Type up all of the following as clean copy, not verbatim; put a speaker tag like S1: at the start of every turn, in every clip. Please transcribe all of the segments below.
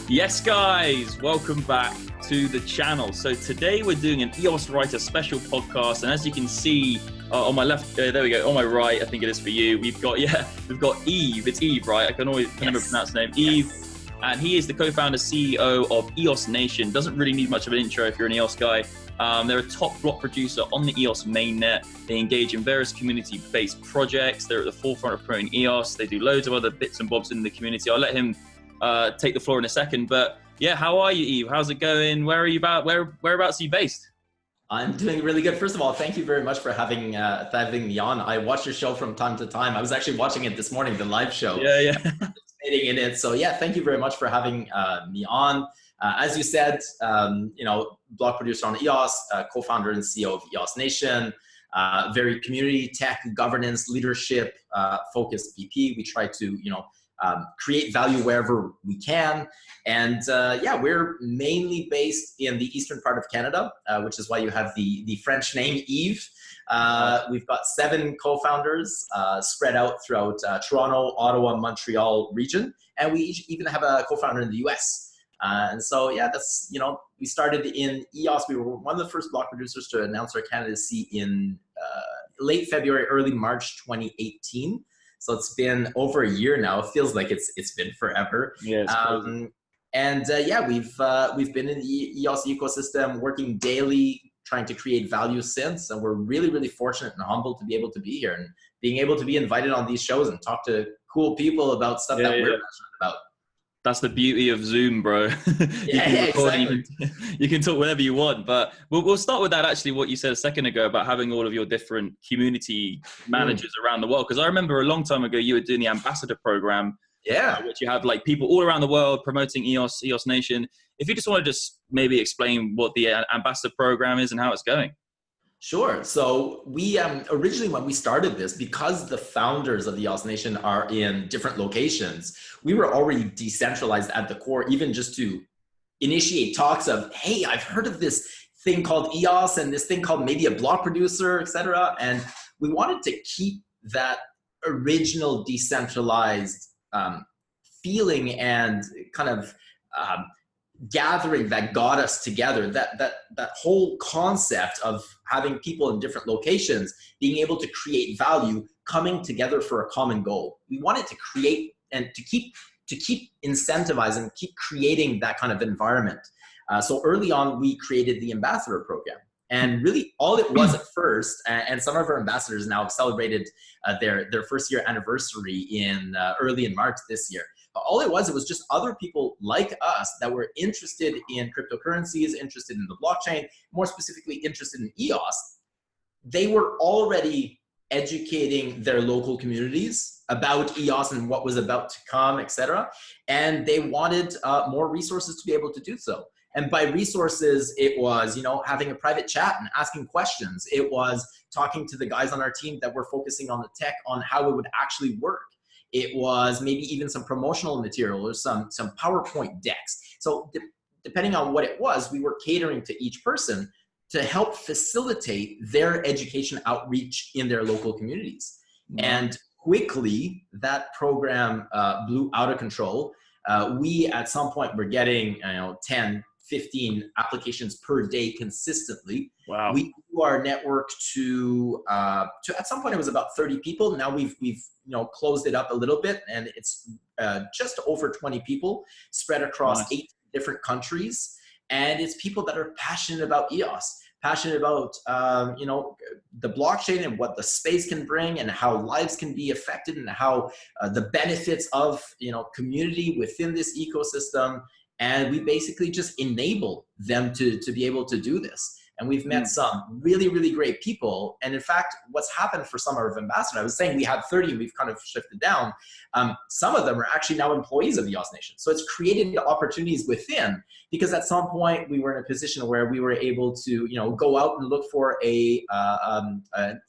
S1: Yes, guys, welcome back to the channel. So today we're doing an EOS Writer special podcast, and as you can see on my left, there we go, on my right, I think it is for you. We've got Yves. It's Yves, right? I can never pronounce the name. Yves, and he is the co-founder, CEO of EOS Nation. Doesn't really need much of an intro if you're an EOS guy. They're a top block producer on the EOS mainnet. They engage in various community-based projects. They're at the forefront of promoting EOS. They do loads of other bits and bobs in the community. I'll let him take the floor in a second, but yeah, how are you, Yves? How's it going? Where are you about? Whereabouts are you based?
S2: I'm doing really good. First of all, thank you very much for having me on. I watch your show from time to time. I was actually watching it this morning, the live show.
S1: Yeah.
S2: Participating in it. So yeah, thank you very much for having me on. As you said, blog producer on EOS, co-founder and CEO of EOS Nation. Very community, tech, governance, leadership focused VP. We try to create value wherever we can. And we're mainly based in the eastern part of Canada, which is why you have the French name, Yves. We've got 7 co-founders spread out throughout Toronto, Ottawa, Montreal region. And we even have a co-founder in the US. And so, yeah, that's, we started in EOS. We were one of the first block producers to announce our candidacy in late February, early March 2018. So it's been over a year now. It feels like it's been forever.
S1: Yeah.
S2: We've been in the EOS ecosystem, working daily, trying to create value since, and we're really, really fortunate and humbled to be able to be here and being able to be invited on these shows and talk to cool people about stuff that we're passionate about.
S1: That's the beauty of Zoom, bro.
S2: Exactly.
S1: You can talk whatever you want, but we'll start with that. Actually, what you said a second ago about having all of your different community managers around the world. Because I remember a long time ago, you were doing the ambassador program, which you have like people all around the world promoting EOS Nation. If you just want to just maybe explain what the ambassador program is and how it's going.
S2: Sure. So we originally, when we started this, because the founders of the EOS Nation are in different locations, we were already decentralized at the core, even just to initiate talks of, hey, I've heard of this thing called EOS and this thing called maybe a block producer, etc. And we wanted to keep that original decentralized feeling and kind of gathering that got us together, that whole concept of having people in different locations being able to create value, coming together for a common goal. We wanted to create and to keep incentivizing, keep creating that kind of environment. So early on, we created the ambassador program. And really all it was at first, and some of our ambassadors now have celebrated their first year anniversary in early in March this year. But all it was just other people like us that were interested in cryptocurrencies, interested in the blockchain, more specifically interested in EOS. They were already educating their local communities about EOS and what was about to come, etc. And they wanted more resources to be able to do so. And by resources, it was, having a private chat and asking questions. It was talking to the guys on our team that were focusing on the tech, on how it would actually work. It was maybe even some promotional material or some PowerPoint decks. So depending on what it was, we were catering to each person to help facilitate their education outreach in their local communities. And quickly, that program blew out of control. We, at some point, were getting 10, 15 applications per day consistently.
S1: Wow.
S2: We grew our network to at some point it was about 30 people. Now we've closed it up a little bit, and it's just over 20 people spread across 8 different countries. And it's people that are passionate about EOS, passionate about the blockchain and what the space can bring and how lives can be affected and how the benefits of community within this ecosystem. And we basically just enable them to be able to do this. And we've met some really, really great people. And in fact, what's happened for some of our ambassadors, I was saying we had 30, we've kind of shifted down. Some of them are actually now employees of the EOS Nation. So it's created opportunities within, because at some point we were in a position where we were able to, go out and look for an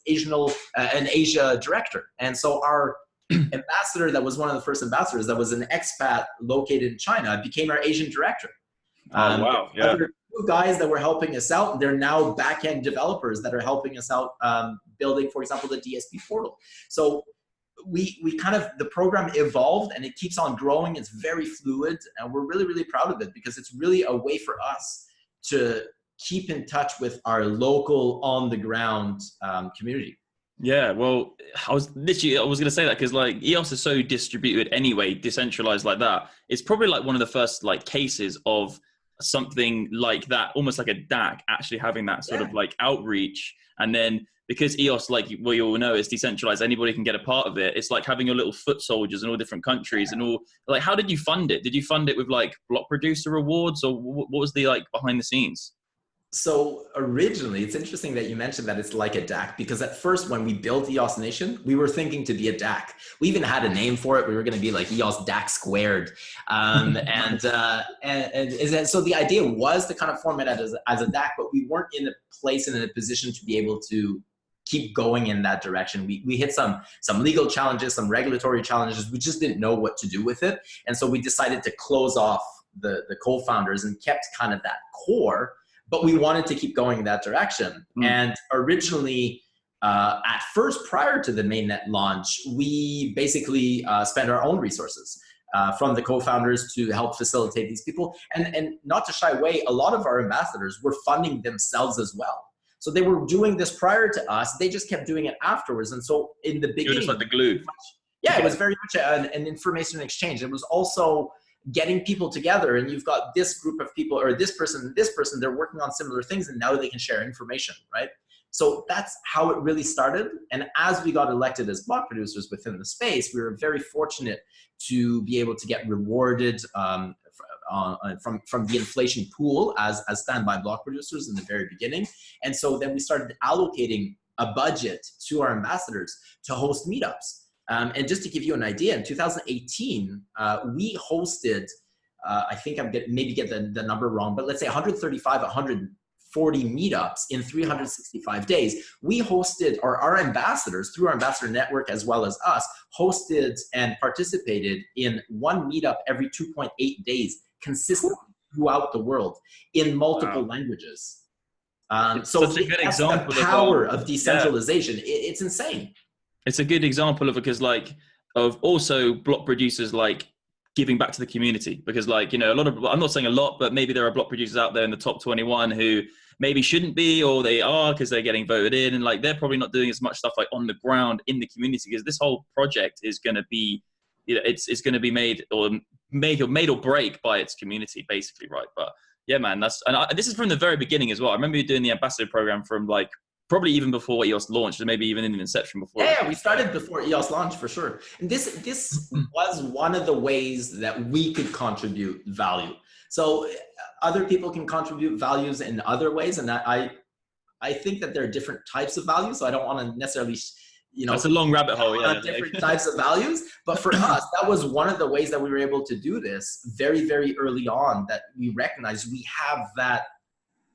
S2: Asia director. And so our ambassador that was one of the first ambassadors that was an expat located in China became our Asian director.
S1: Wow. Yeah.
S2: Other 2 guys that were helping us out, they're now back-end developers that are helping us out building, for example, the DSP portal. So we kind of, the program evolved and it keeps on growing. It's very fluid, and we're really, really proud of it because it's really a way for us to keep in touch with our local on the ground community.
S1: Yeah, well, I was going to say that because like EOS is so distributed anyway, decentralized like that. It's probably like one of the first like cases of something like that, almost like a DAC, actually having that sort of like outreach. And then because EOS, like we all know, is decentralized, anybody can get a part of it. It's like having your little foot soldiers in all different countries and all. Like, how did you fund it? Did you fund it with like block producer awards, or what was the like behind the scenes?
S2: So originally, it's interesting that you mentioned that it's like a DAC, because at first when we built EOS Nation, we were thinking to be a DAC. We even had a name for it. We were going to be like EOS DAC squared. And so the idea was to kind of format it as a DAC, but we weren't in a place and in a position to be able to keep going in that direction. We hit some legal challenges, some regulatory challenges. We just didn't know what to do with it. And so we decided to close off the co-founders and kept kind of that core, but we wanted to keep going in that direction. And originally, at first, prior to the mainnet launch, we basically spent our own resources from the co-founders to help facilitate these people. And not to shy away, a lot of our ambassadors were funding themselves as well. So they were doing this prior to us. They just kept doing it afterwards. And so in the beginning,
S1: it was like the glue.
S2: Yeah, it was very much an information exchange. It was also getting people together, and you've got this group of people, or this person, they're working on similar things, and now they can share information, right? So that's how it really started. And as we got elected as block producers within the space, we were very fortunate to be able to get rewarded from the inflation pool as standby block producers in the very beginning. And so then we started allocating a budget to our ambassadors to host meetups. And just to give you an idea, in 2018, we hosted, I think I'm maybe get the number wrong, but let's say 135, 140 meetups in 365 days. We hosted, or our ambassadors, through our ambassador network as well as us, hosted and participated in one meetup every 2.8 days, consistently throughout the world in multiple languages. So
S1: that's a good example
S2: the power of decentralization. It's insane.
S1: It's a good example of, because like, of also block producers like giving back to the community, because like, you know, a lot of, I'm not saying a lot, but maybe there are block producers out there in the top 21 who maybe shouldn't be, or they are because they're getting voted in, and like they're probably not doing as much stuff like on the ground in the community, because this whole project is going to be, you know, it's going to be made or break by its community, basically, right? But yeah, man, this is from the very beginning as well. I remember you doing the ambassador program from like probably even before EOS launched, or maybe even in the inception before.
S2: Yeah, we started before EOS launched for sure. And this was one of the ways that we could contribute value. So other people can contribute values in other ways, and I think that there are different types of values. So I don't want to necessarily, you know,
S1: that's a long rabbit hole. Yeah,
S2: different types of values. But for us, that was one of the ways that we were able to do this very, very early on. That we recognized we have that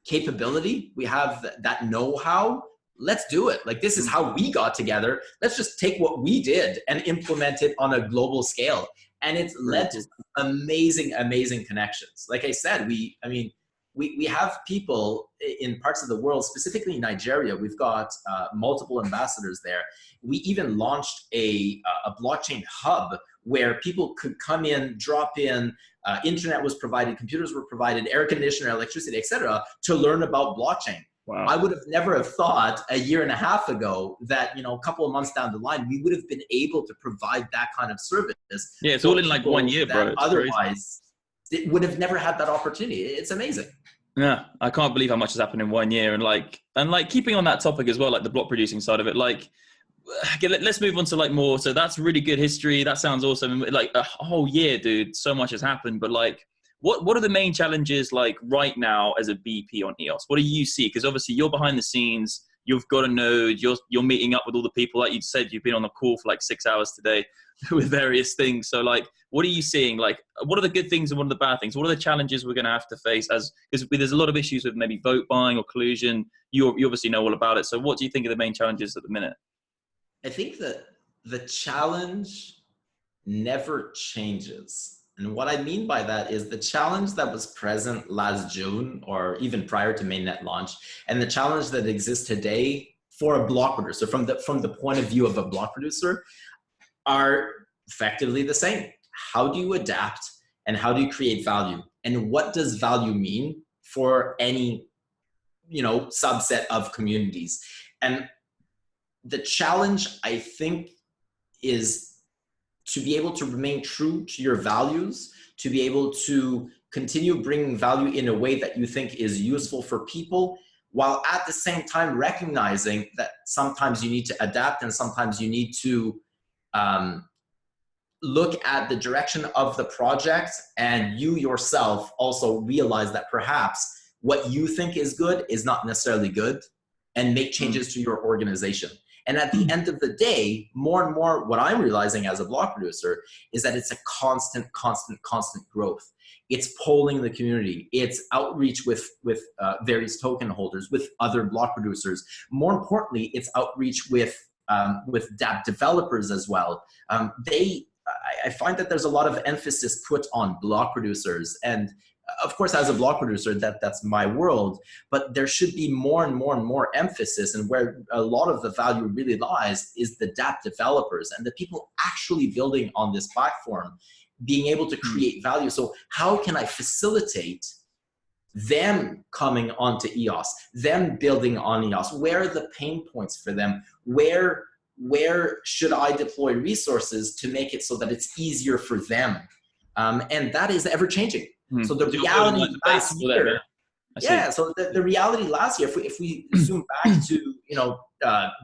S2: capability, we have that know-how. Let's do it. Like, this is how we got together. Let's just take what we did and implement it on a global scale. And it's led to amazing, amazing connections. Like I said, we have people in parts of the world, specifically Nigeria. We've got multiple ambassadors there. We even launched a blockchain hub where people could come in, drop in, internet was provided, computers were provided, air conditioner, electricity, etc., to learn about blockchain. Wow. I would have never have thought a year and a half ago that, you know, a couple of months down the line, we would have been able to provide that kind of service. Yeah,
S1: it's all in like 1 year, bro.
S2: Otherwise, it would have never had that opportunity. It's amazing.
S1: Yeah, I can't believe how much has happened in 1 year. And like keeping on that topic as well, like the block producing side of it, like, okay, let's move on to like more. So that's really good history. That sounds awesome. Like a whole year, dude, so much has happened. But like, what are the main challenges like right now as a BP on EOS? What do you see? Because obviously you're behind the scenes. You've got a node. You're meeting up with all the people. Like you said, you've been on the call for like 6 hours today with various things. So like, what are you seeing? Like, what are the good things and what are the bad things? What are the challenges we're going to have to face? Because there's a lot of issues with maybe vote buying or collusion. You obviously know all about it. So what do you think are the main challenges at the minute?
S2: I think that the challenge never changes. And what I mean by that is the challenge that was present last June or even prior to mainnet launch, and the challenge that exists today for a block producer, from the point of view of a block producer, are effectively the same. How do you adapt and how do you create value? And what does value mean for any, subset of communities? And the challenge, I think, is to be able to remain true to your values, to be able to continue bringing value in a way that you think is useful for people, while at the same time recognizing that sometimes you need to adapt and sometimes you need to look at the direction of the project, and you yourself also realize that perhaps what you think is good is not necessarily good, and make changes to your organization. And at the end of the day, more and more what I'm realizing as a block producer is that it's a constant growth. It's polling the community. It's outreach with various token holders, with other block producers. More importantly, it's outreach with dApp developers as well. I find that there's a lot of emphasis put on block producers, and of course, as a block producer, that's my world, but there should be more and more emphasis, and where a lot of the value really lies is the dApp developers and the people actually building on this platform, being able to create value. So how can I facilitate them coming onto EOS, them building on EOS? Where are the pain points for them? Where should I deploy resources to make it so that it's easier for them? And that is ever changing. So the reality last year, so the reality last year, if we zoom back to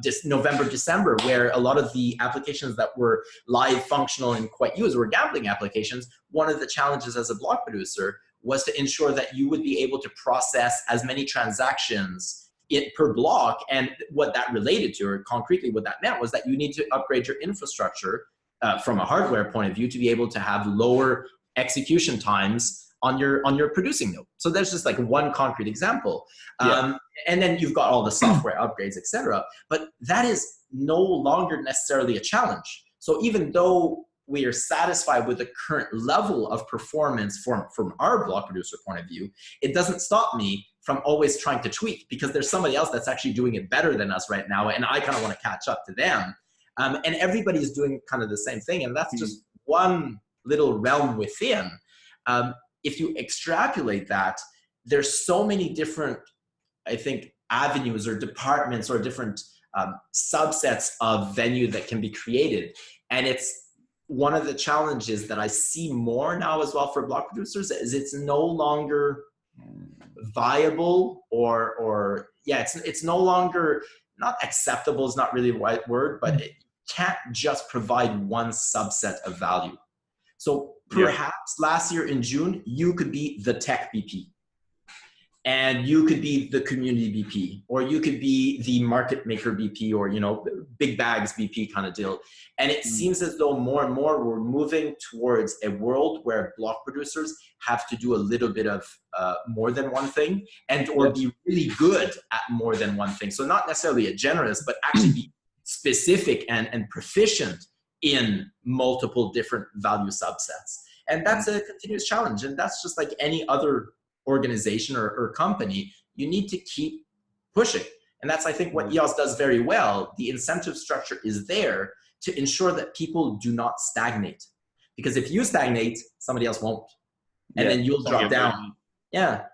S2: this November, December, where a lot of the applications that were live, functional, and quite used were gambling applications, one of the challenges as a block producer was to ensure that you would be able to process as many transactions per block. And what that related to, or concretely what that meant, was that you need to upgrade your infrastructure from a hardware point of view to be able to have lower execution times on your producing node. So there's just like one concrete example. And then you've got all the software upgrades, etc. But that is no longer necessarily a challenge. So even though we are satisfied with the current level of performance from our block producer point of view, it doesn't stop me from always trying to tweak, because there's somebody else that's actually doing it better than us right now, and I kind of want to catch up to them. And everybody's doing kind of the same thing, and that's just one little realm within. If you extrapolate that, there's so many different, I think, avenues or departments or different subsets of venue that can be created. And it's one of the challenges that I see more now as well for block producers, is it's no longer viable it's no longer, not acceptable is not really the right word, but it can't just provide one subset of value. So perhaps last year in June, you could be the tech BP, and you could be the community BP, or you could be the market maker BP, or big bags BP kind of deal. And it seems as though more and more we're moving towards a world where block producers have to do a little bit of more than one thing, or be really good at more than one thing. So not necessarily a generalist, but actually be specific and proficient in multiple different value subsets. And that's a continuous challenge. And that's just like any other organization or company. You need to keep pushing. And that's, I think, what EOS does very well. The incentive structure is there to ensure that people do not stagnate. Because if you stagnate, somebody else won't. And then you'll drop down.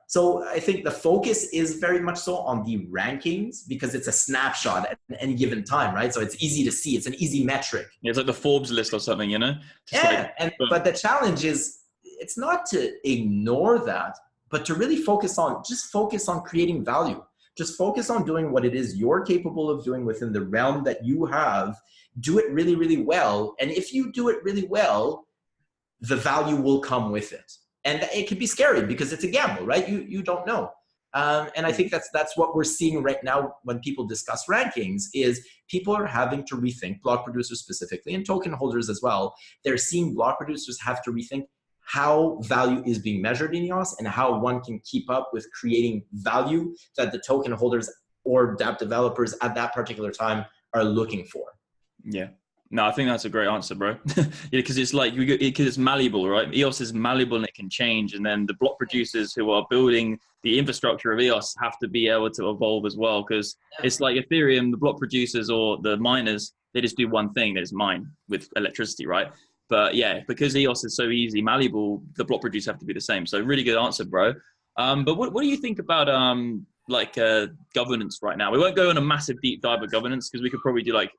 S2: So I think the focus is very much so on the rankings, because it's a snapshot at any given time, right? So it's easy to see. It's an easy metric.
S1: It's like the Forbes list or something,
S2: But the challenge is, it's not to ignore that, but to really focus on creating value. Just focus on doing what it is you're capable of doing within the realm that you have. Do it really, really well. And if you do it really well, the value will come with it. And it can be scary because it's a gamble, right? You don't know. And I think that's what we're seeing right now when people discuss rankings, is people are having to rethink, block producers specifically, and token holders as well. They're seeing block producers have to rethink how value is being measured in EOS, and how one can keep up with creating value that the token holders or dApp developers at that particular time are looking for.
S1: Yeah. No, I think that's a great answer, bro. Yeah, because it's like because it's malleable, right? EOS is malleable and it can change, and then the block producers who are building the infrastructure of EOS have to be able to evolve as well. Because it's like Ethereum, the block producers or the miners, they just do one thing, they just mine with electricity, right? But yeah, because EOS is so easy malleable, the block producers have to be the same. So really good answer, bro. But what do you think about governance right now? We won't go on a massive deep dive of governance because we could probably do like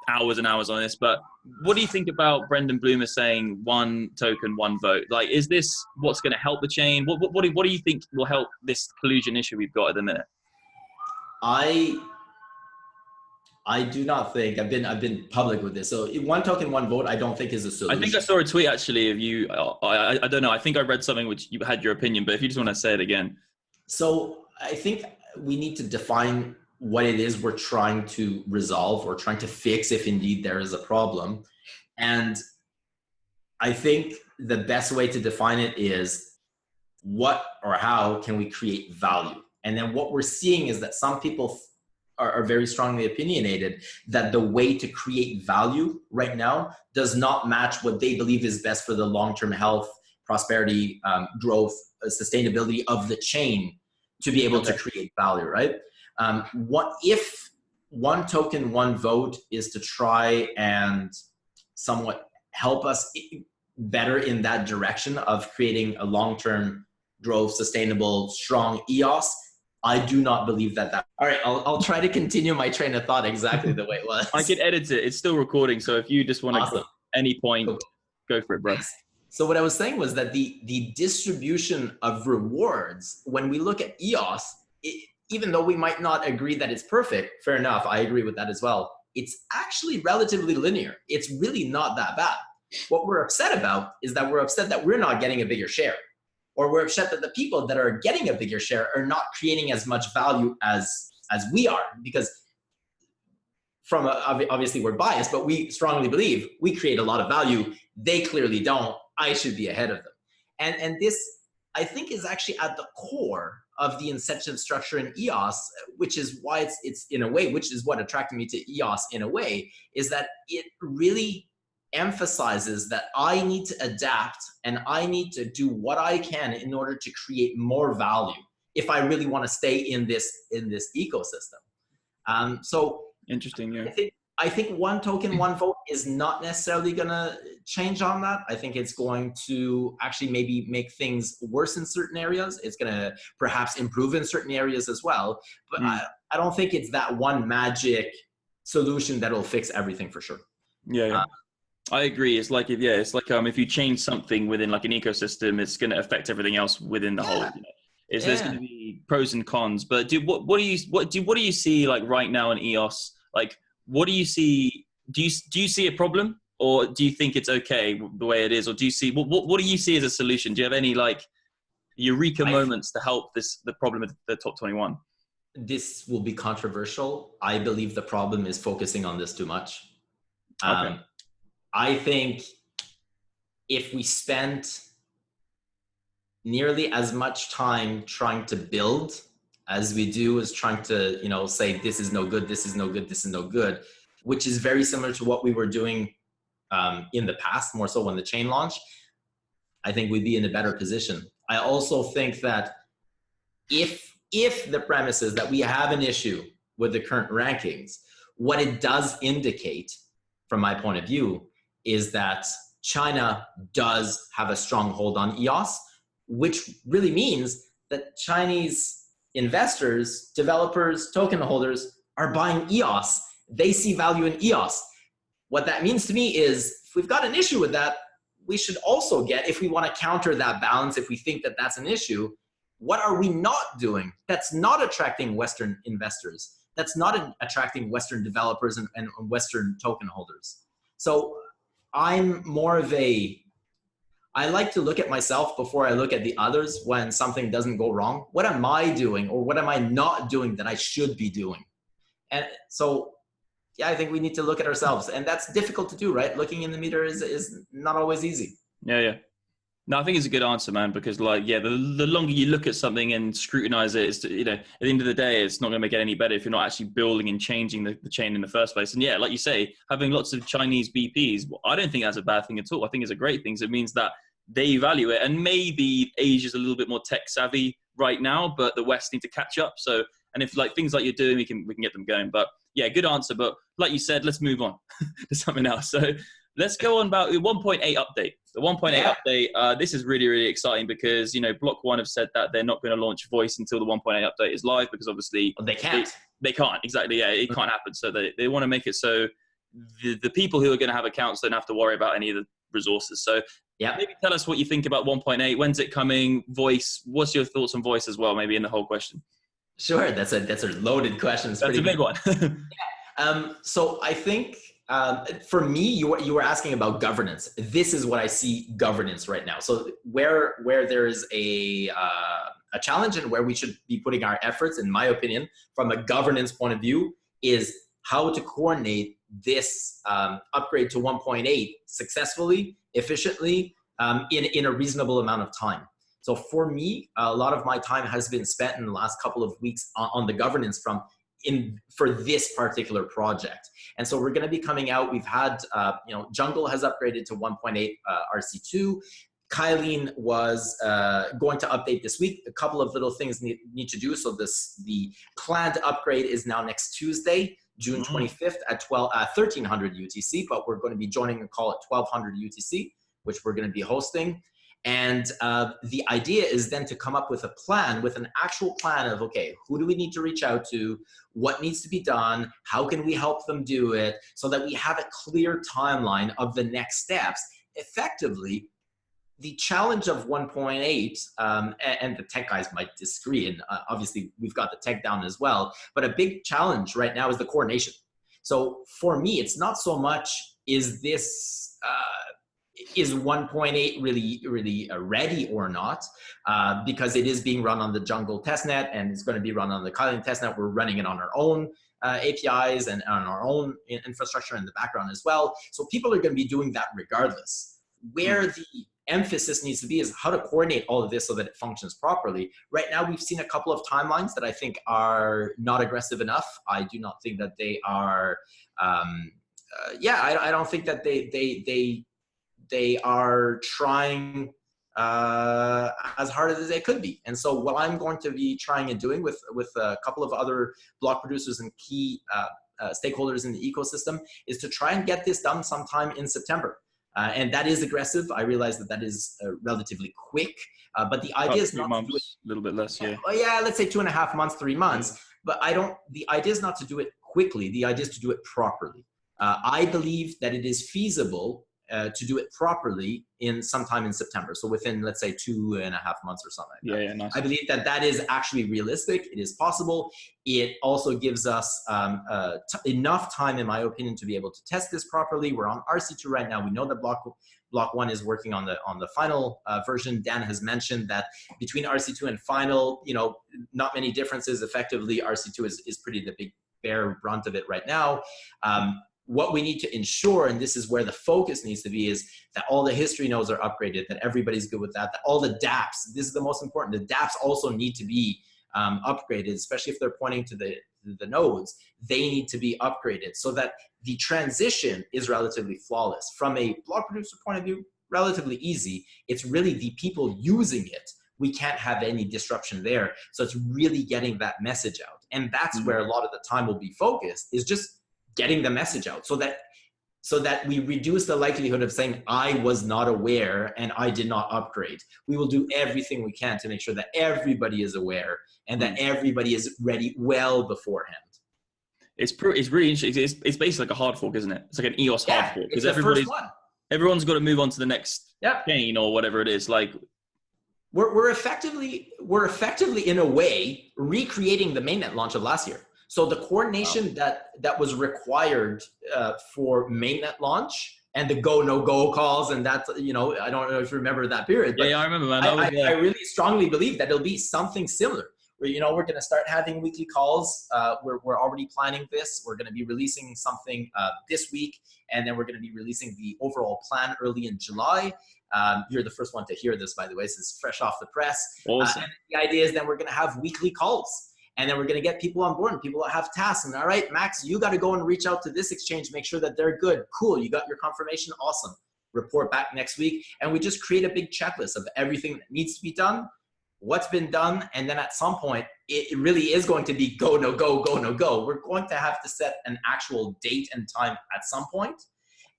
S1: hours and hours on this, but what do you think about Brendan Bloomer saying one token, one vote? Like, is this what's going to help the chain? What do you think will help this collusion issue we've got at the minute?
S2: I I do not think I've been public with this. So one token, one vote, I don't think is a
S1: I think I
S2: solution.
S1: saw a tweet actually of you. I don't know. I think I read something which you had your opinion, but if you just want to say it again.
S2: So I think we need to define what it is we're trying to resolve or trying to fix if indeed there is a problem. And I think the best way to define it is what or how can we create value? And then what we're seeing is that some people are very strongly opinionated that the way to create value right now does not match what they believe is best for the long-term health, prosperity, growth, sustainability of the chain to be able to create value, right? What if one token, one vote is to try and somewhat help us better in that direction of creating a long-term growth, sustainable, strong EOS? I do not believe that. All right, I'll try to continue my train of thought exactly the way it was.
S1: I can edit it. It's still recording. So if you just want to
S2: Awesome.
S1: any point, go for it, bro.
S2: So what I was saying was that the distribution of rewards, when we look at EOS, even though we might not agree that it's perfect, fair enough, I agree with that as well, it's actually relatively linear. It's really not that bad. What we're upset about is that we're upset that we're not getting a bigger share. Or we're upset that the people that are getting a bigger share are not creating as much value as we are, because from obviously we're biased, but we strongly believe we create a lot of value. They clearly don't. I should be ahead of them. And this, I think, is actually at the core of the incentive structure in EOS, which is why it's in a way, which is what attracted me to EOS in a way, is that it really emphasizes that I need to adapt and I need to do what I can in order to create more value if I really want to stay in this ecosystem. So
S1: interesting, yeah.
S2: I think one token, one vote is not necessarily going to change on that. I think it's going to actually maybe make things worse in certain areas. It's going to perhaps improve in certain areas as well. But I don't think it's that one magic solution that'll fix everything for sure.
S1: Yeah. I agree. It's like if you change something within like an ecosystem, it's going to affect everything else within the whole. There's going to be pros and cons. But what do you see like right now in EOS? Like, what do you see? Do you see a problem, or do you think it's okay the way it is, or do you see what do you see as a solution? Do you have any like eureka moments to help the problem of the top 21?
S2: This will be controversial. I believe the problem is focusing on this too much.
S1: Okay.
S2: I think if we spent nearly as much time trying to build as we do is trying to, say this is no good, this is no good, this is no good, which is very similar to what we were doing in the past, more so when the chain launched, I think we'd be in a better position. I also think that if the premise is that we have an issue with the current rankings, what it does indicate, from my point of view, is that China does have a strong hold on EOS, which really means that Chinese investors, developers, token holders are buying EOS. They see value in EOS. What that means to me is if we've got an issue with that, we should also get, if we want to counter that balance, if we think that that's an issue, what are we not doing that's not attracting Western investors, that's not attracting Western developers and Western token holders? So I'm more of I like to look at myself before I look at the others when something doesn't go wrong. What am I doing or what am I not doing that I should be doing? And so, I think we need to look at ourselves, and that's difficult to do, right? Looking in the mirror is not always easy.
S1: Yeah. No, I think it's a good answer, man, because like, yeah, the longer you look at something and scrutinize it, it's, you know, at the end of the day, it's not going to make it any better if you're not actually building and changing the chain in the first place. And yeah, like you say, having lots of Chinese BPs, I don't think that's a bad thing at all. I think it's a great thing. So it means that they value it. And maybe Asia's a little bit more tech savvy right now, but the West need to catch up. So, and if like things like you're doing, we can get them going. But yeah, good answer. But like you said, let's move on to something else. So let's go on about the 1.8 update. The 1.8 update, this is really, really exciting because, you know, Block One have said that they're not going to launch voice until the 1.8 update is live because obviously
S2: they can't.
S1: They can't, exactly. Yeah, it can't happen. So they want to make it so the people who are going to have accounts don't have to worry about any of the resources. So maybe tell us what you think about 1.8. When's it coming? Voice. What's your thoughts on voice as well? Maybe in the whole question.
S2: Sure, that's a loaded question.
S1: That's a big one.
S2: So I think for me, you were asking about governance. This is what I see governance right now. So where there is a challenge and where we should be putting our efforts, in my opinion, from a governance point of view, is how to coordinate this upgrade to 1.8 successfully, efficiently, in a reasonable amount of time. So for me, a lot of my time has been spent in the last couple of weeks on the governance front for this particular project. And so we're going to be coming out. We've had, Jungle has upgraded to 1.8 RC2. Kylene was going to update this week. A couple of little things need to do. So the planned upgrade is now next Tuesday, June 25th at 1300 UTC, but we're going to be joining a call at 1200 UTC, which we're going to be hosting. And the idea is then to come up with a plan, with an actual plan of, okay, who do we need to reach out to? What needs to be done? How can we help them do it? So that we have a clear timeline of the next steps. Effectively, the challenge of 1.8, and the tech guys might disagree, and obviously we've got the tech down as well, but a big challenge right now is the coordination. So for me, it's not so much, is 1.8 really ready or not, because it is being run on the Jungle testnet and it's going to be run on the Kylene testnet. We're running it on our own APIs and on our own infrastructure in the background as well. So people are going to be doing that regardless. Where the emphasis needs to be is how to coordinate all of this so that it functions properly. Right now, we've seen a couple of timelines that I think are not aggressive enough. I do not think that they are, I don't think that they are trying as hard as they could be. And so what I'm going to be trying and doing with a couple of other block producers and key stakeholders in the ecosystem is to try and get this done sometime in September. And that is aggressive. I realize that is relatively quick, but the idea is not to do it
S1: a little bit less.
S2: Let's say 2.5 months, 3 months. But the idea is not to do it quickly. The idea is to do it properly. I believe that it is feasible to do it properly sometime in September. So within, let's say, 2.5 months or something.
S1: Yeah, nice.
S2: I believe that is actually realistic. It is possible. It also gives us enough time, in my opinion, to be able to test this properly. We're on RC2 right now. We know that Block One is working on the final version. Dan has mentioned that between RC2 and final, not many differences. Effectively, RC2 is pretty the big bear brunt of it right now. What we need to ensure, and this is where the focus needs to be, is that all the history nodes are upgraded, that everybody's good with that all the dApps, this is the most important, the dApps also need to be upgraded, especially if they're pointing to the nodes. They need to be upgraded so that the transition is relatively flawless. From a block producer point of view, relatively easy. It's really the people using it. We can't have any disruption there. So it's really getting that message out. And that's where a lot of the time will be focused, is just getting the message out so that we reduce the likelihood of saying, I was not aware and I did not upgrade. We will do everything we can to make sure that everybody is aware and that everybody is ready well beforehand. It's
S1: really interesting. It's basically like a hard fork, isn't it? It's like an EOS hard fork.
S2: Because everyone's
S1: got to move on to the next chain or whatever it is. Like
S2: we're effectively in a way recreating the mainnet launch of last year. So the coordination that was required for mainnet launch and the go, no go calls, and that's, I don't know if you remember that period. But
S1: yeah, I remember, man.
S2: I really strongly believe that it'll be something similar. we're going to start having weekly calls. We're already planning this. We're going to be releasing something this week, and then we're going to be releasing the overall plan early in July. You're the first one to hear this, by the way. This is fresh off the press.
S1: Awesome.
S2: And the idea is then we're going to have weekly calls. And then we're going to get people on board and people that have tasks. And all right, Max, you got to go and reach out to this exchange, make sure that they're good. Cool. You got your confirmation. Awesome. Report back next week. And we just create a big checklist of everything that needs to be done, what's been done. And then at some point, it really is going to be go, no go, go, no go. We're going to have to set an actual date and time at some point.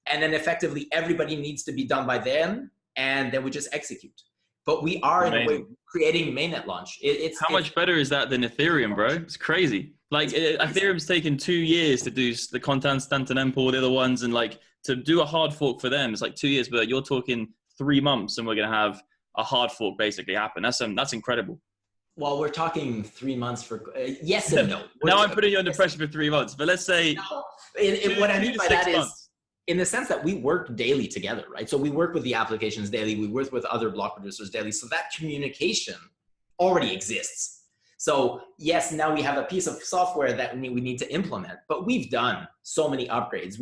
S2: And then effectively everybody needs to be done by then. And then we just execute. But we are in a way creating mainnet launch.
S1: How much better is that than Ethereum, bro? It's crazy. Like Ethereum's taken 2 years to do the Constantinople, the other ones, and like to do a hard fork for them, it's like 2 years. But you're talking 3 months, and we're gonna have a hard fork basically happen. That's incredible.
S2: Well, we're talking 3 months for yes and no.
S1: Now I'm putting you under pressure for 3 months, but let's say
S2: what I mean by that
S1: months.
S2: is, in the sense that we work daily together, right? So we work with the applications daily, we work with other block producers daily. So that communication already exists. So yes, now we have a piece of software that we need to implement, but we've done so many upgrades.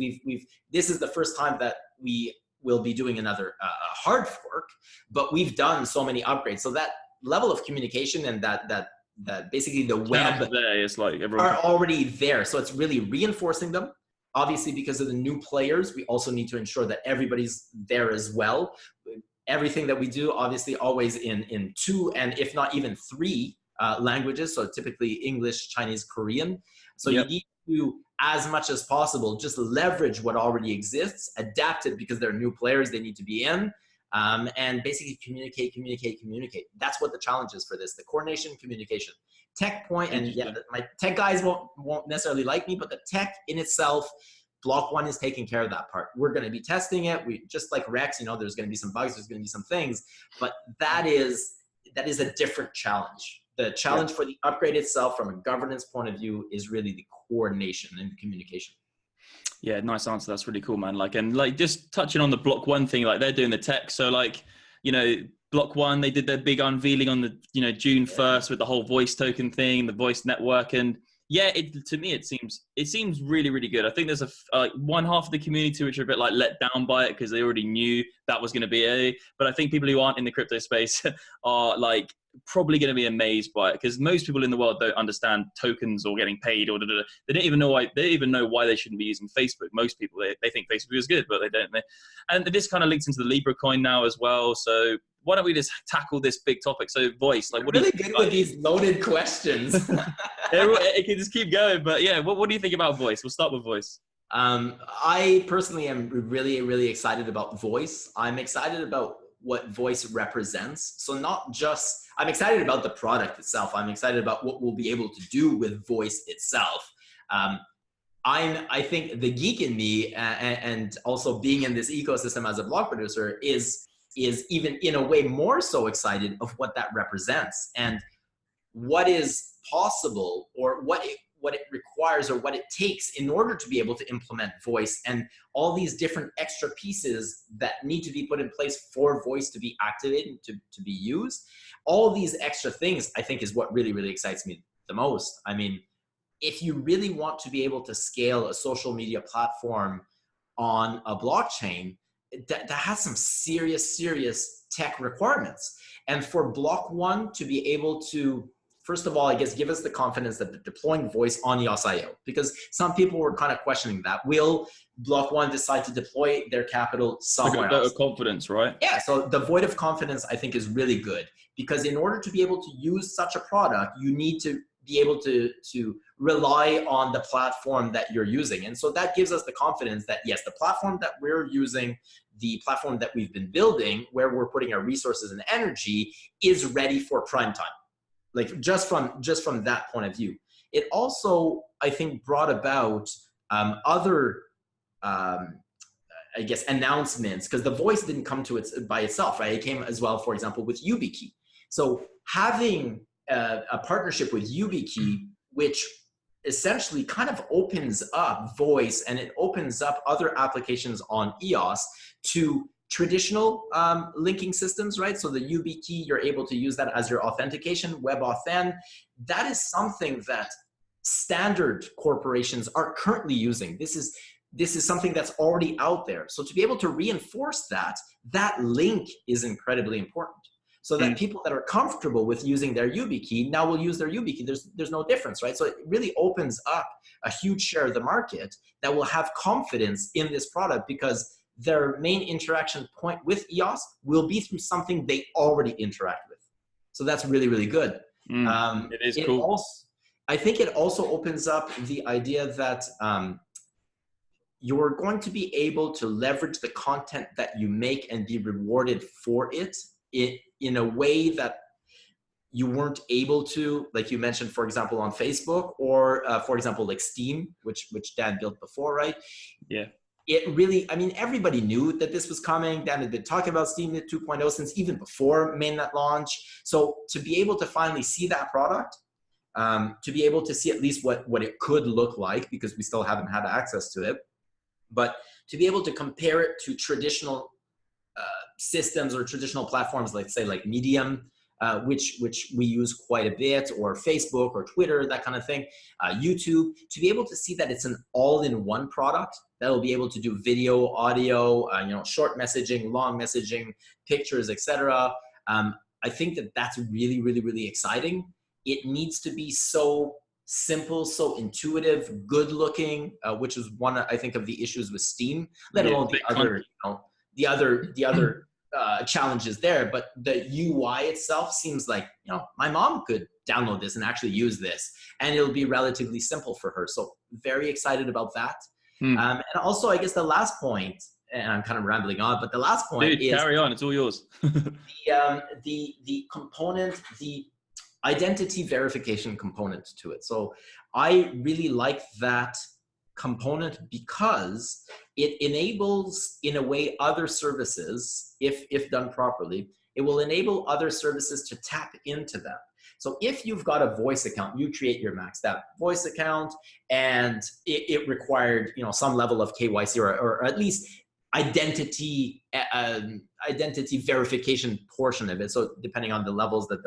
S2: This is the first time that we will be doing another hard fork, but we've done so many upgrades. So that level of communication and that basically the web
S1: there is like everyone
S2: are already there. So it's really reinforcing them. Obviously, because of the new players, we also need to ensure that everybody's there as well. Everything that we do, obviously, always in 2 and if not even 3 languages. So typically English, Chinese, Korean. So you need to, as much as possible, just leverage what already exists, adapt it because they're new players, they need to be in, and basically communicate. That's what the challenge is for this, the coordination, communication. Tech point, and yeah, my tech guys won't necessarily like me, but the tech in itself, Block One is taking care of that part. We're going to be testing it. We just like Rex, there's going to be some bugs, there's going to be some things, but that is a different challenge. The challenge for the upgrade itself, from a governance point of view, is really the coordination and communication.
S1: Yeah, nice answer. That's really cool, man. And just touching on the Block One thing, like they're doing the tech. So Block One, they did their big unveiling on the, June 1st with the whole voice token thing, the voice network. And yeah, to me, it seems really, really good. I think there's one half of the community which are a bit like let down by it because they already knew that was going to be but I think people who aren't in the crypto space are like probably going to be amazed by it, because most people in the world don't understand tokens or getting paid or they don't even know why they shouldn't be using Facebook. Most people, they think Facebook is good, but they don't. And this kind of links into the Libra coin now as well. So why don't we just tackle this big topic? So voice, like, what
S2: really good with these loaded questions.
S1: It can just keep going, but yeah, what do you think about voice? We'll start with voice.
S2: I personally am really, really excited about voice. I'm excited about what voice represents. So I'm excited about the product itself. I'm excited about what we'll be able to do with voice itself. I think the geek in me, and also being in this ecosystem as a block producer, is even in a way more so excited of what that represents and what is possible, or what it requires, or what it takes in order to be able to implement voice, and all these different extra pieces that need to be put in place for voice to be activated, to be used. All these extra things, I think, is what really, really excites me the most. I mean, if you really want to be able to scale a social media platform on a blockchain, that has some serious tech requirements. And for Block One to be able to, first of all, I guess, give us the confidence that deploying voice on EOS.io, because some people were kind of questioning that. Will Block One decide to deploy their capital somewhere else?
S1: Confidence, right?
S2: Yeah, so the void of confidence, I think, is really good, because in order to be able to use such a product, you need to be able to rely on the platform that you're using. And so that gives us the confidence that, yes, the platform that we're using, the platform that we've been building, where we're putting our resources and energy, is ready for prime time. Like just from that point of view. It also, I think, brought about other, I guess, announcements, because the voice didn't come to it by itself, right? It came as well, for example, with YubiKey. So having a partnership with YubiKey, which essentially kind of opens up voice, and it opens up other applications on EOS to traditional linking systems, right? So the YubiKey, you're able to use that as your authentication, WebAuthn. That is something that standard corporations are currently using. This is something that's already out there. So to be able to reinforce that link is incredibly important. So that people that are comfortable with using their YubiKey now will use their YubiKey. There's no difference, right? So it really opens up a huge share of the market that will have confidence in this product because their main interaction point with EOS will be through something they already interact with. So that's really, really good.
S1: It is cool.
S2: I think it also opens up the idea that you're going to be able to leverage the content that you make and be rewarded for it in a way that you weren't able to, like you mentioned, for example, on Facebook or for example, like Steam, which Dan built before, right?
S1: Yeah.
S2: It really, I mean, everybody knew that this was coming. Dan had been talking about Steam 2.0 since even before mainnet launch. So to be able to finally see that product, to be able to see at least what it could look like, because we still haven't had access to it, but to be able to compare it to traditional systems or traditional platforms, like say like Medium, which we use quite a bit, or Facebook or Twitter, that kind of thing, YouTube, to be able to see that it's an all-in-one product that will be able to do video, audio, short messaging, long messaging, pictures, etc. I think that that's really, really, really exciting. It needs to be so simple, so intuitive, good looking, which is one, I think, of the issues with Steam, let alone the other challenges there. But the UI itself seems like, my mom could download this and actually use this, and it'll be relatively simple for her. So very excited about that. And also, I guess the last point, and I'm kind of rambling on, but the last point is
S1: carry on. It's all yours.
S2: the component, the identity verification component to it. So I really like that component because it enables, in a way, other services, if done properly, it will enable other services to tap into that. So if you've got a voice account, you create your maxed out voice account, and it required, some level of KYC or at least identity verification portion of it. So depending on the levels that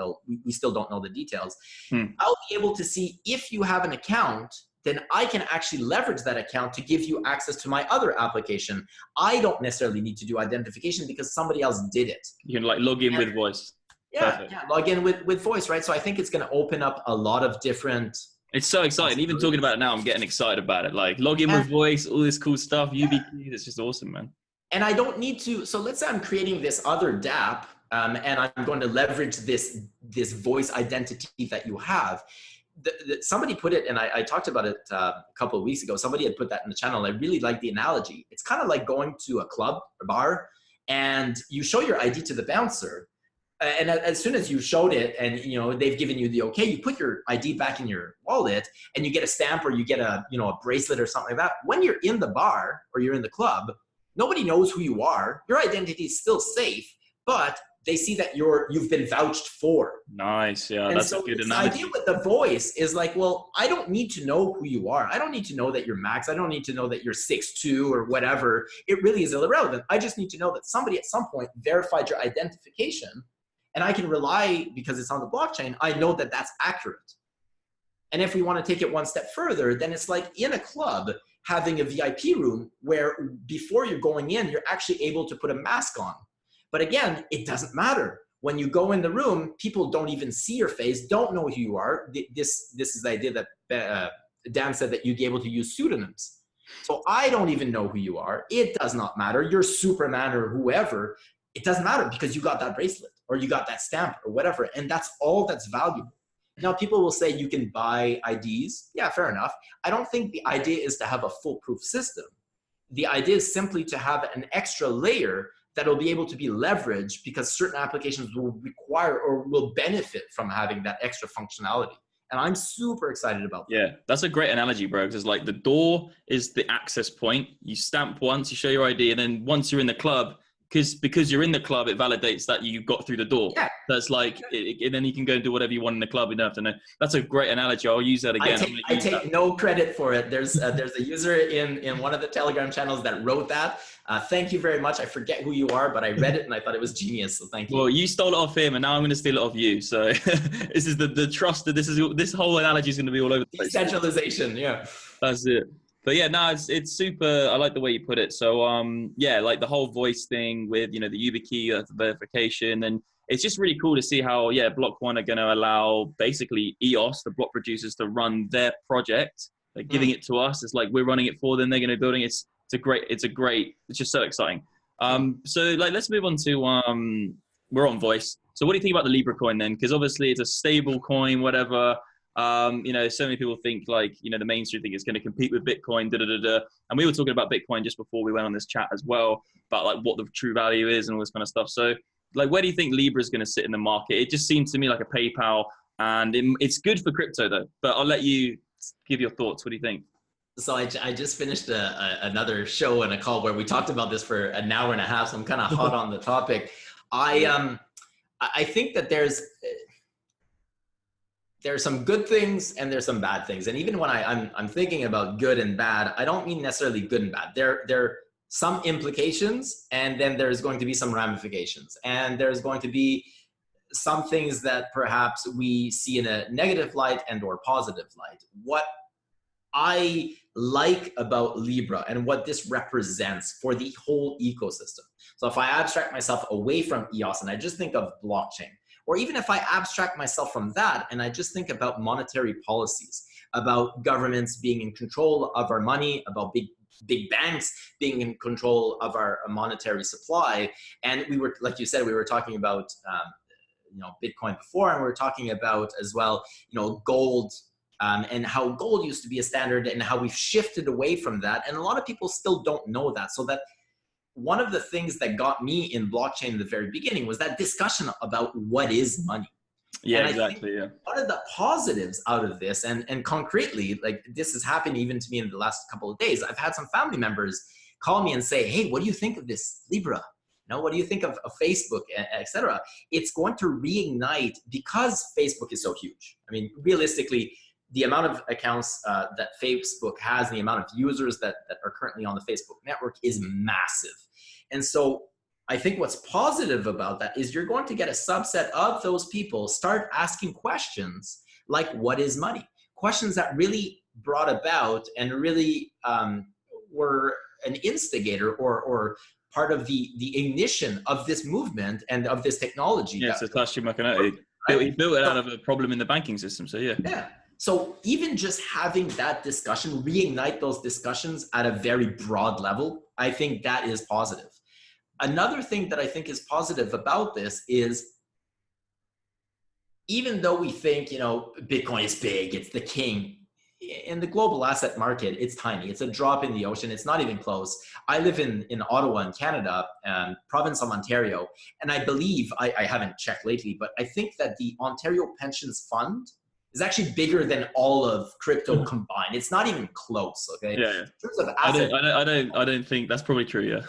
S2: we still don't know the details. I'll be able to see if you have an account, then I can actually leverage that account to give you access to my other application. I don't necessarily need to do identification because somebody else did it.
S1: You can log in with voice.
S2: Yeah, log in with voice, right? So I think it's going to open up a lot of different.
S1: It's so exciting. Even talking about it now, I'm getting excited about it. Like log in with voice, all this cool stuff, YubiKey, it's just awesome, man. And
S2: I don't need to, so let's say I'm creating this other dApp and I'm going to leverage this voice identity that you have. Somebody put it, and I talked about it a couple of weeks ago. Somebody had put that in the channel. I really like the analogy. It's kind of like going to a club or bar, and you show your ID to the bouncer. And as soon as you showed it and, they've given you the okay, you put your ID back in your wallet and you get a stamp or you get a bracelet or something like that. When you're in the bar or you're in the club, nobody knows who you are. Your identity is still safe, but they see that you've been vouched for.
S1: Nice. Yeah, and that's a good analogy.
S2: The idea with the voice is like, well, I don't need to know who you are. I don't need to know that you're Max. I don't need to know that you're 6'2" or whatever. It really is irrelevant. I just need to know that somebody at some point verified your identification, and I can rely, because it's on the blockchain, I know that that's accurate. And if we want to take it one step further, then it's like in a club having a VIP room where before you're going in, you're actually able to put a mask on. But again, it doesn't matter. When you go in the room, people don't even see your face, don't know who you are. This is the idea that Dan said, that you'd be able to use pseudonyms. So I don't even know who you are. It does not matter. You're Superman or whoever. It doesn't matter because you got that bracelet or you got that stamp or whatever. And that's all that's valuable. Now, people will say you can buy IDs. Yeah, fair enough. I don't think the idea is to have a foolproof system. The idea is simply to have an extra layer that will be able to be leveraged because certain applications will require or will benefit from having that extra functionality. And I'm super excited about that.
S1: Yeah, that's a great analogy, bro. Because like the door is the access point. You stamp once, you show your ID, and then once you're in the club, because you're in the club, it validates that you got through the door.
S2: Yeah.
S1: That's like, and then you can go and do whatever you want in the club. You don't have to know. That's a great analogy. I'll use that again.
S2: I take no credit for it. There's a user in one of the Telegram channels that wrote that. Thank you very much. I forget who you are, but I read it and I thought it was genius. So thank you.
S1: Well, you stole it off him, and now I'm going to steal it off you. So this is the trust that this whole analogy is going to be all over the place.
S2: Decentralization, yeah.
S1: That's it. But yeah, no, it's super. I like the way you put it. So yeah, like the whole voice thing with, you know, the YubiKey verification, and it's just really cool to see how, yeah, Block One are going to allow basically EOS, the block producers, to run their project, like giving it to us. It's like we're running it for them. They're going to be building it. It's just so exciting. So like, let's move on to we're on voice. So what do you think about the Libra coin then? Because obviously it's a stable coin, whatever. You know, so many people think, like, you know, the mainstream think it's going to compete with Bitcoin, and we were talking about Bitcoin just before we went on this chat as well, about like what the true value is and all this kind of stuff. So like, where do you think Libra is going to sit in the market? It just seems to me like a PayPal, and it's good for crypto though, but I'll let you give your thoughts. What do you think?
S2: So I just finished another show and a call where we talked about this for an hour and a half. So I'm kind of hot on the topic. I think that there's some good things and there's some bad things. And even when I'm thinking about good and bad, I don't mean necessarily good and bad. There are some implications, and then there's going to be some ramifications. And there's going to be some things that perhaps we see in a negative light and or positive light. What I like about Libra and what this represents for the whole ecosystem. So if I abstract myself away from EOS and I just think of blockchain, or even if I abstract myself from that and I just think about monetary policies, about governments being in control of our money, about big banks being in control of our monetary supply. And we were, like you said, we were talking about you know, Bitcoin before, and we were talking about as well, you know, gold, and how gold used to be a standard and how we've shifted away from that. And a lot of people still don't know that. So that one of the things that got me in blockchain in the very beginning was that discussion about what is money.
S1: Yeah,
S2: and
S1: exactly. Yeah.
S2: One of the positives out of this, and concretely, like this has happened even to me in the last couple of days, I've had some family members call me and say, hey, what do you think of this Libra? You know, what do you think of Facebook, etc.? It's going to reignite, because Facebook is so huge. I mean, realistically, the amount of accounts that Facebook has and the amount of users that are currently on the Facebook network is massive. And so I think what's positive about that is you're going to get a subset of those people start asking questions like, what is money? Questions that really brought about and really were an instigator or part of the ignition of this movement and of this technology.
S1: Yeah, so Satoshi Nakamoto, he built it out of a problem in the banking system. So yeah.
S2: Yeah. So even just having that discussion, reignite those discussions at a very broad level, I think that is positive. Another thing that I think is positive about this is, even though we think, you know, Bitcoin is big, it's the king, in the global asset market, it's tiny. It's a drop in the ocean. It's not even close. I live in Ottawa in Canada, province of Ontario, and I believe, I haven't checked lately, but I think that the Ontario Pensions Fund is actually bigger than all of crypto combined. It's not even close. Okay.
S1: Yeah.
S2: In terms of asset,
S1: I don't think that's probably true. Yeah.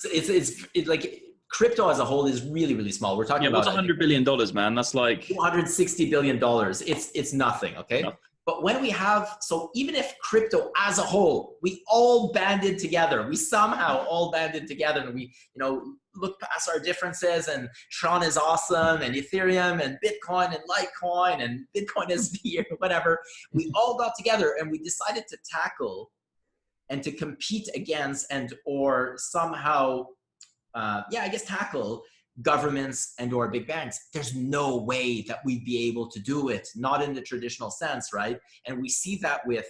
S2: it's like crypto as a whole is really, really small. We're talking about
S1: what's $100 billion, man. That's like
S2: $260 billion. It's nothing. Okay. Nothing. But when we have, so even if crypto as a whole, we all banded together, we somehow all banded together, and we, you know, look past our differences, and Tron is awesome, and Ethereum and Bitcoin and Litecoin and Bitcoin SV or whatever, we all got together and we decided to tackle and to compete against and or somehow, tackle governments and or big banks. There's no way that we'd be able to do it, not in the traditional sense, right? And we see that with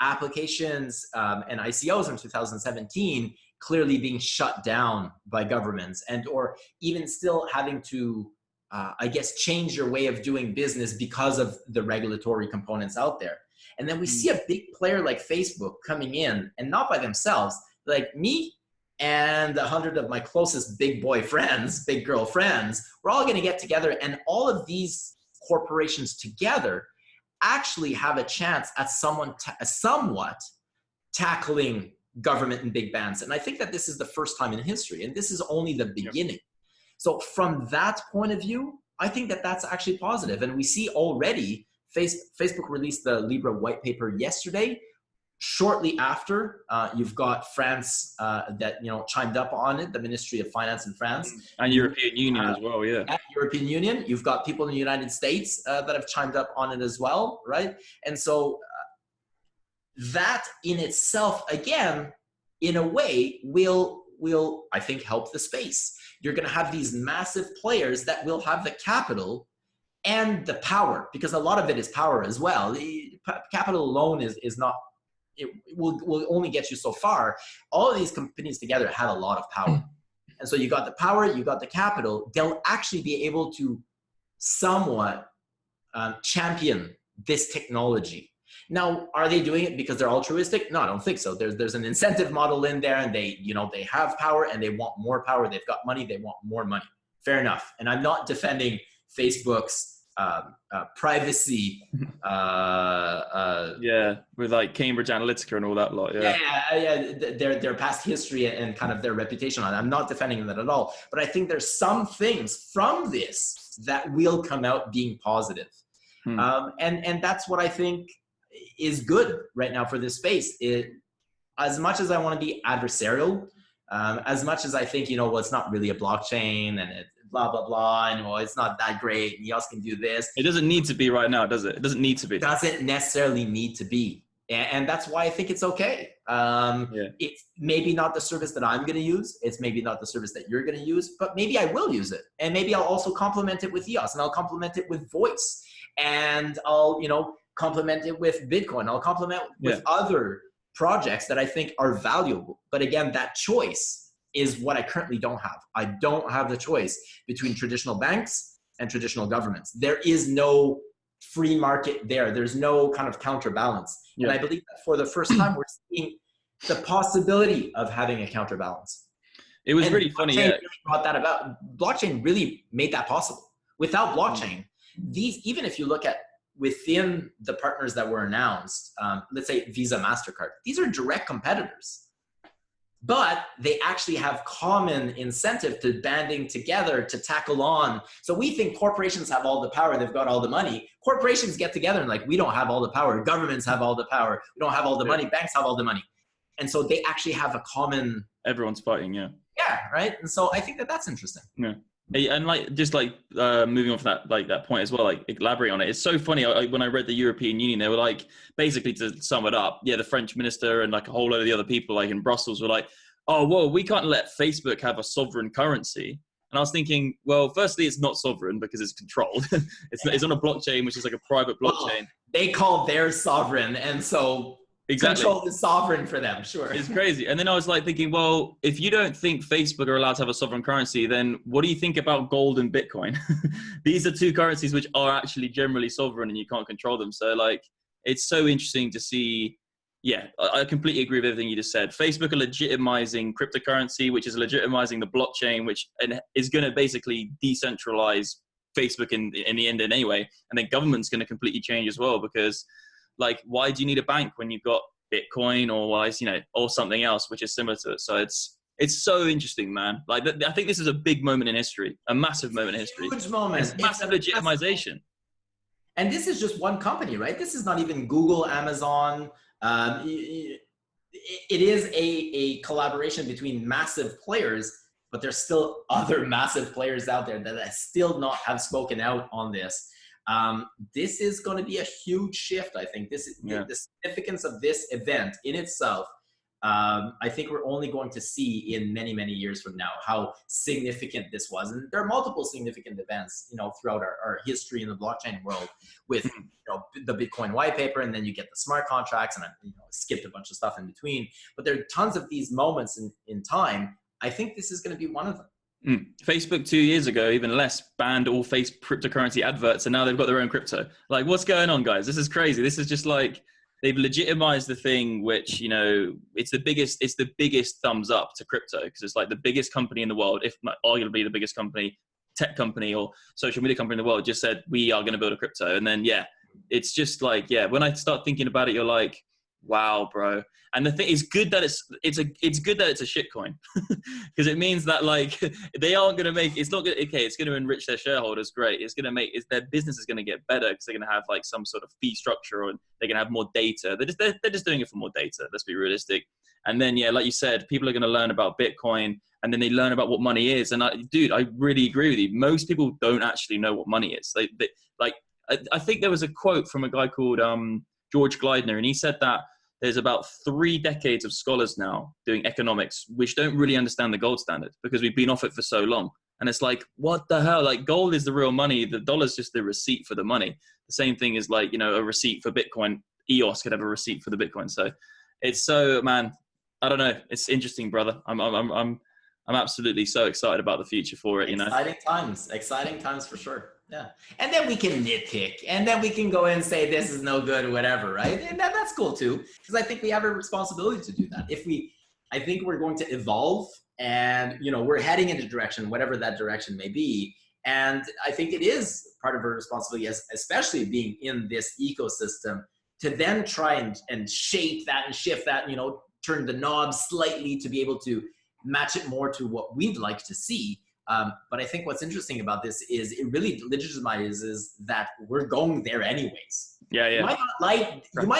S2: applications and ICOs in 2017 clearly being shut down by governments, and or even still having to change your way of doing business because of the regulatory components out there. And then we see a big player like Facebook coming in, and not by themselves, like me and 100 of my closest big boy friends, big girl friends, we're all going to get together, and all of these corporations together actually have a chance at somewhat tackling government and big banks. And I think that this is the first time in history, and this is only the beginning. So from that point of view, I think that that's actually positive. And we see already Facebook released the Libra white paper yesterday. Shortly after, you've got France that chimed up on it, the Ministry of Finance in France.
S1: And European Union as well, yeah.
S2: At European Union, you've got people in the United States that have chimed up on it as well, right? And so that in itself, again, in a way, will I think help the space. You're going to have these massive players that will have the capital and the power, because a lot of it is power as well. The capital alone is not, it will only get you so far. All of these companies together have a lot of power. And so you got the power, you got the capital. They'll actually be able to somewhat champion this technology. Now, are they doing it because they're altruistic? No, I don't think so. There's an incentive model in there, and they have power and they want more power. They've got money, they want more money. Fair enough. And I'm not defending Facebook's privacy.
S1: With like Cambridge Analytica and all that lot.
S2: Their past history and kind of their reputation on it. I'm not defending that at all. But I think there's some things from this that will come out being positive. And that's what I think is good right now for this space. As much as I want to be adversarial, as much as I think, it's not really a blockchain and it blah, blah, blah, and it's not that great, and EOS can do this.
S1: It doesn't need to be right now, does it? It doesn't need to be.
S2: It doesn't necessarily need to be. And that's why I think it's okay. It's maybe not the service that I'm going to use. It's maybe not the service that you're going to use, but maybe I will use it. And maybe I'll also complement it with EOS, and I'll complement it with voice, and I'll, complement it with Bitcoin. I'll complement with other projects that I think are valuable. But again, that choice is what I currently don't have. I don't have the choice between traditional banks and traditional governments. There is no free market there. There's no kind of counterbalance. And I believe that for the first time, we're seeing the possibility of having a counterbalance.
S1: It was really funny.
S2: Really brought that about. Blockchain really made that possible. Without blockchain, even if you look at within the partners that were announced, let's say Visa, MasterCard, these are direct competitors. But they actually have common incentive to banding together to tackle on. So we think corporations have all the power. They've got all the money. Corporations get together and we don't have all the power. Governments have all the power. We don't have all the money. Banks have all the money. And so they actually have a common.
S1: Everyone's fighting, yeah.
S2: Yeah, right. And so I think that that's interesting.
S1: Yeah. And moving on from that point as well, elaborate on it. It's so funny. When I read the European Union, they were basically, to sum it up, the French minister and a whole load of the other people in Brussels were oh, whoa, we can't let Facebook have a sovereign currency. And I was thinking, well, firstly, it's not sovereign because it's controlled. It's on a blockchain, which is a private blockchain.
S2: They call theirs sovereign, and so control is sovereign for them, sure.
S1: It's crazy. And then I was thinking, well, if you don't think Facebook are allowed to have a sovereign currency, then what do you think about gold and Bitcoin? These are two currencies which are actually generally sovereign and you can't control them. So it's so interesting to see. Yeah, I completely agree with everything you just said. Facebook are legitimizing cryptocurrency, which is legitimizing the blockchain, which is going to basically decentralize Facebook in the end anyway. And then government's going to completely change as well, because why do you need a bank when you've got Bitcoin or something else which is similar to it? So it's so interesting, man. I think this is a big moment in history, a massive moment in history.
S2: Huge moment.
S1: It's massive legitimization.
S2: And this is just one company, right? This is not even Google, Amazon. It is a collaboration between massive players, but there's still other massive players out there that still not have spoken out on this. This is going to be a huge shift. I think the significance of this event in itself. I think we're only going to see in many, many years from now how significant this was. And there are multiple significant events, throughout our history in the blockchain world with, the Bitcoin white paper, and then you get the smart contracts, and I skipped a bunch of stuff in between. But there are tons of these moments in time. I think this is going to be one of them.
S1: Facebook 2 years ago, even less, banned all cryptocurrency adverts, and now they've got their own crypto. What's going on, guys? This is crazy. This is just they've legitimized the thing, which, it's the biggest thumbs up to crypto, because it's the biggest company in the world, if not arguably the biggest company, tech company or social media company in the world, just said, we are going to build a crypto. And then, it's just when I start thinking about it, you're Wow, bro. And the thing is good that it's good that it's a shit coin because it means that like they aren't going to make, it's not good. Okay. It's going to enrich their shareholders. Great. It's going to make their business is going to get better because they're going to have like some sort of fee structure or they're going to have more data. They're just doing it for more data. Let's be realistic. And then, yeah, like you said, people are going to learn about Bitcoin and then they learn about what money is. And dude, I really agree with you. Most people don't actually know what money is. I think there was a quote from a guy called, George Gliedner, and he said that there's about 3 decades of scholars now doing economics which don't really understand the gold standard because we've been off it for so long. And it's like, what the hell? Like, gold is the real money. The dollar's just the receipt for the money. The same thing is like, a receipt for Bitcoin. EOS could have a receipt for the Bitcoin. So it's so, man, I don't know. It's interesting, brother. I'm absolutely so excited about the future for it.
S2: Exciting times for sure. Yeah. And then we can nitpick and then we can go in and say, this is no good, whatever. Right. And that's cool too. Because I think we have a responsibility to do that. I think we're going to evolve and, we're heading in a direction, whatever that direction may be. And I think it is part of our responsibility, especially being in this ecosystem, to then try and shape that and shift that, turn the knob slightly to be able to match it more to what we'd like to see. But I think what's interesting about this is it really legitimizes that we're going there anyways.
S1: Yeah.
S2: You might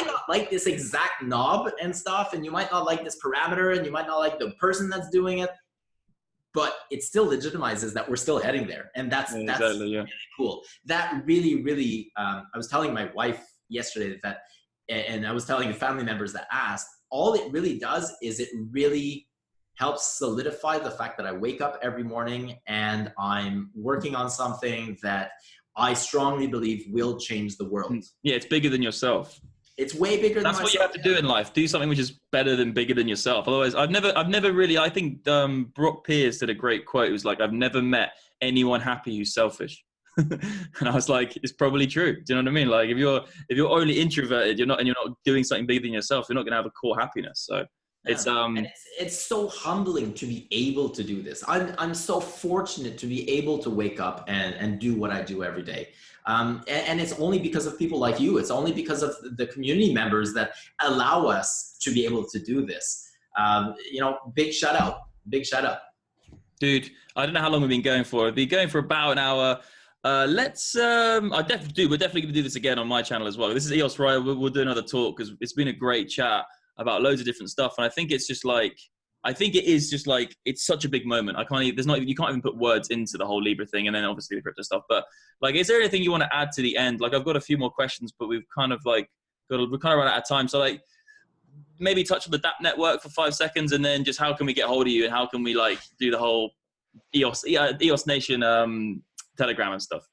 S2: not like this exact knob and stuff, and you might not like this parameter, and you might not like the person that's doing it, but it still legitimizes that we're still heading there. And that's really cool. That really, really, I was telling my wife yesterday that, and I was telling the family members that asked, all it really does is it really helps solidify the fact that I wake up every morning and I'm working on something that I strongly believe will change the world.
S1: Yeah, it's bigger than yourself.
S2: It's way bigger than myself.
S1: That's what you have to do in life. Do something which is better than bigger than yourself. Otherwise, I've never really, I think Brock Pierce did a great quote. It was like, I've never met anyone happy who's selfish. And I was like, it's probably true. Do you know what I mean? Like if you're only introverted, you're not doing something bigger than yourself, you're not going to have a core happiness. So
S2: it's so humbling to be able to do this. I'm so fortunate to be able to wake up and do what I do every day. And it's only because of people like you. It's only because of the community members that allow us to be able to do this. Big shout out.
S1: Dude, I don't know how long we've been going for. We've been going for about an hour. We're definitely going to do this again on my channel as well. This is EOS Raya. We'll do another talk because it's been a great chat about loads of different stuff. And I think it's such a big moment. You can't even put words into the whole Libra thing and then obviously the crypto stuff. But like, is there anything you want to add to the end? Like, I've got a few more questions, but we're kind of run out of time. So like, maybe touch on the DApp network for 5 seconds and then just how can we get hold of you and how can we like do the whole EOS Nation, Telegram and stuff?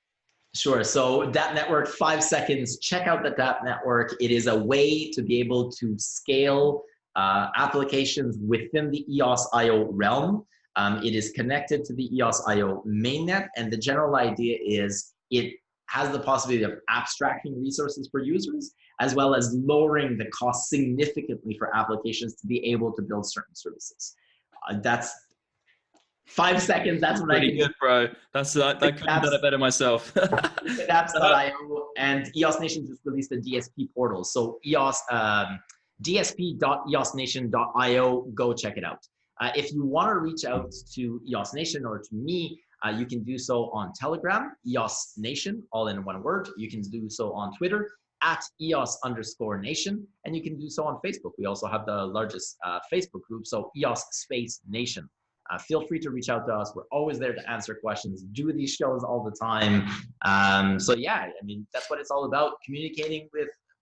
S2: Sure. So DApp network, 5 seconds. Check out the DApp network. It is a way to be able to scale applications within the EOS.io realm. It is connected to the EOS.io mainnet. And the general idea is it has the possibility of abstracting resources for users, as well as lowering the cost significantly for applications to be able to build certain services. That's 5 seconds. That's what
S1: pretty good, bro. I couldn't have done it better myself.
S2: Apps.io and EOS Nation just released a DSP portal. So EOS dsp.eosnation.io. Go check it out. If you want to reach out to EOS Nation or to me, you can do so on Telegram, EOS Nation, all in one word. You can do so on Twitter at EOS_Nation, and you can do so on Facebook. We also have the largest Facebook group, so EOS Space Nation. Feel free to reach out to us. We're always there to answer questions, do these shows all the time. So yeah, I mean, that's what it's all about, communicating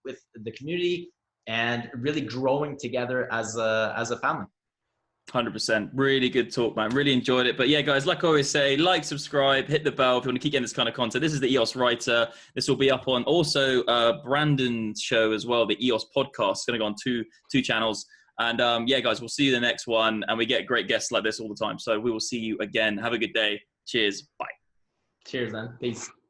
S2: with the community and really growing together as a family.
S1: 100%. Really good talk, man. Really enjoyed it. But yeah, guys, like I always say, like, subscribe, hit the bell if you want to keep getting this kind of content. This is the EOS Writer. This will be up on also Brandon's show as well, the EOS podcast. It's going to go on two channels. And yeah, guys, we'll see you in the next one. And we get great guests like this all the time. So we will see you again. Have a good day. Cheers. Bye.
S2: Cheers, man. Peace.